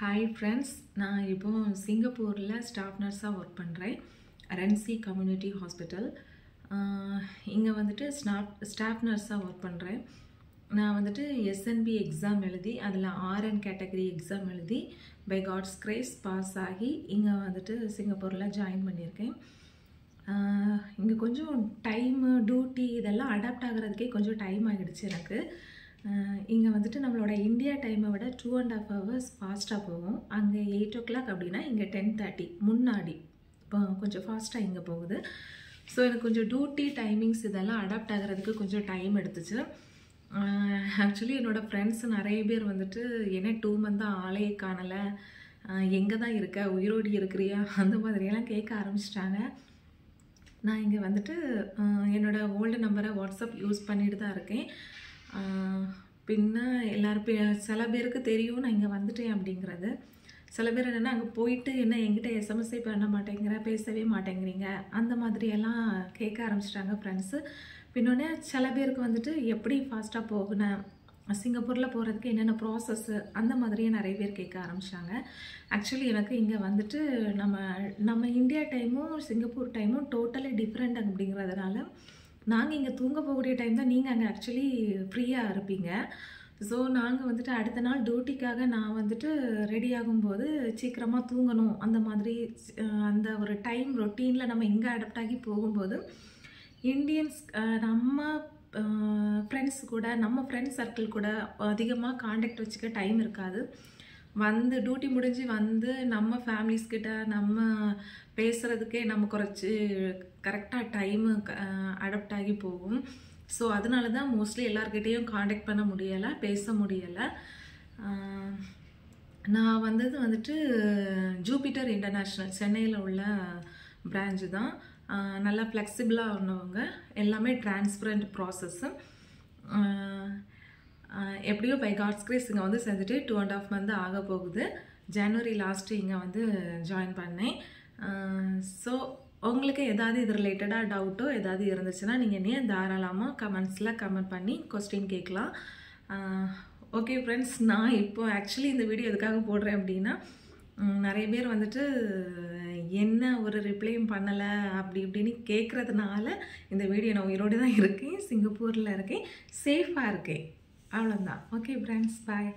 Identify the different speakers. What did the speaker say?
Speaker 1: Hi friends, நான் இப்போ சிங்கப்பூரில் ஸ்டாஃப் நர்ஸாக ஒர்க் பண்ணுறேன். RNC community hospital. இங்கே வந்துட்டு ஸ்டாஃப் நர்ஸாக ஒர்க் பண்ணுறேன். நான் வந்துட்டு SNB எக்ஸாம் எழுதி அதில் RN கேட்டகரி எக்ஸாம் எழுதி பை காட்ஸ் கிரேஸ் பாஸ் ஆகி இங்கே வந்துட்டு சிங்கப்பூரில் ஜாயின் பண்ணியிருக்கேன். இங்கே கொஞ்சம் டைமு டியூட்டி இதெல்லாம் அடாப்ட் ஆகிறதுக்கே கொஞ்சம் டைம் ஆகிடுச்சு எனக்கு. இங்கே வந்துட்டு நம்மளோட இந்தியா டைமை விட 2.5 hours ஃபாஸ்ட்டாக போகும். அங்கே 8 o'clock அப்படின்னா இங்கே 10:30 முன்னாடி இப்போ கொஞ்சம் ஃபாஸ்ட்டாக இங்கே போகுது. ஸோ எனக்கு கொஞ்சம் டியூட்டி டைமிங்ஸ் இதெல்லாம் அடாப்ட் ஆகிறதுக்கு கொஞ்சம் டைம் எடுத்துச்சு. ஆக்சுவலி என்னோடய ஃப்ரெண்ட்ஸ் நிறைய பேர் வந்துட்டு என்ன 2 month ஆளே காணலை, எங்கே தான் இருக்க, உயிரோடி இருக்கிறியா, அந்த மாதிரியெல்லாம் கேட்க ஆரம்பிச்சிட்டாங்க. நான் இங்கே வந்துட்டு என்னோடய ஓல்டு நம்பரை வாட்ஸ்அப் யூஸ் பண்ணிட்டு தான் இருக்கேன். பின்ன எல்லோரும் சில பேருக்கு தெரியும் நான் இங்கே வந்துட்டேன் அப்படிங்கிறது. சில பேர் என்னென்னா அங்கே போயிட்டு என்ன என்கிட்ட எஸ்எம்எஸ்ஸே பண்ண மாட்டேங்கிற, பேசவே மாட்டேங்கிறீங்க, அந்த மாதிரியெல்லாம் கேட்க ஆரம்பிச்சிட்டாங்க ஃப்ரெண்ட்ஸு. பின்னொன்னே சில பேருக்கு வந்துட்டு எப்படி ஃபாஸ்ட்டாக போகணும், சிங்கப்பூரில் போகிறதுக்கு என்னென்ன ப்ராசஸ்ஸு, அந்த மாதிரியே நிறைய பேர் கேட்க ஆரம்பித்தாங்க. ஆக்சுவலி எனக்கு இங்கே வந்துட்டு நம்ம இந்தியா டைமும் சிங்கப்பூர் டைமும் டோட்டலி டிஃப்ரெண்ட் அப்படிங்கிறதுனால நாங்கள் இங்கே தூங்க போகக்கூடிய டைம் தான் நீங்கள் அங்கே ஆக்சுவலி ஃப்ரீயாக இருப்பீங்க. ஸோ நாங்கள் வந்துட்டு அடுத்த நாள் டியூட்டிக்காக நான் வந்துட்டு ரெடி ஆகும்போது சீக்கிரமாக தூங்கணும், அந்த மாதிரி அந்த ஒரு டைம் ரொட்டீனில் நம்ம இங்கே அடாப்ட் ஆகி போகும்போது இந்தியன்ஸ் நம்ம ஃப்ரெண்ட்ஸ் கூட, நம்ம ஃப்ரெண்ட்ஸ் சர்க்கிள் கூட அதிகமாக காண்டாக்ட் வச்சுக்க டைம் இருக்காது. வந்து டியூட்டி முடிஞ்சு வந்து நம்ம ஃபேமிலிஸ்கிட்ட நம்ம பேசுகிறதுக்கே நம்ம குறைச்சி கரெக்டாக டைமு அடாப்ட் ஆகி போகும். ஸோ அதனால தான் மோஸ்ட்லி எல்லாருக்கிட்டேயும் காண்டாக்ட் பண்ண முடியலை, பேச முடியலை. நான் வந்துட்டு ஜூபிட்டர் இன்டர்நேஷ்னல் சென்னையில் உள்ள பிரான்ச்சு தான். நல்லா ஃப்ளெக்சிபிளாக உள்ளவங்க, எல்லாமே டிரான்ஸ்பரண்ட் ப்ராசஸ்ஸு. எப்படியோ பை காட்ஸ் கிரேஸ் இங்கே வந்து சேர்ந்துட்டு 2.5 month ஆக போகுது. ஜனவரி லாஸ்ட்டு இங்கே வந்து ஜாயின் பண்ணேன். ஸோ உங்களுக்கு ஏதாவது இது ரிலேட்டடாக டவுட்டோ ஏதாவது இருந்துச்சுன்னா நீங்கள் நீ தாராளமாக கமெண்ட்ஸில் கமெண்ட் பண்ணி கொஸ்டின் கேட்கலாம். ஓகே ஃப்ரெண்ட்ஸ், நான் இப்போது ஆக்சுவலி இந்த வீடியோ எதுக்காக போடுறேன் அப்படின்னா, நிறைய பேர் வந்துட்டு என்ன ஒரு ரிப்ளையும் பண்ணலை அப்படி இப்படின்னு கேட்குறதுனால இந்த வீடியோ நான் உயிரோடு தான் இருக்கேன், சிங்கப்பூரில் இருக்கேன், சேஃபாக இருக்கேன், அவ்வளோதான். ஓகே ஃப்ரெண்ட்ஸ், பாய்.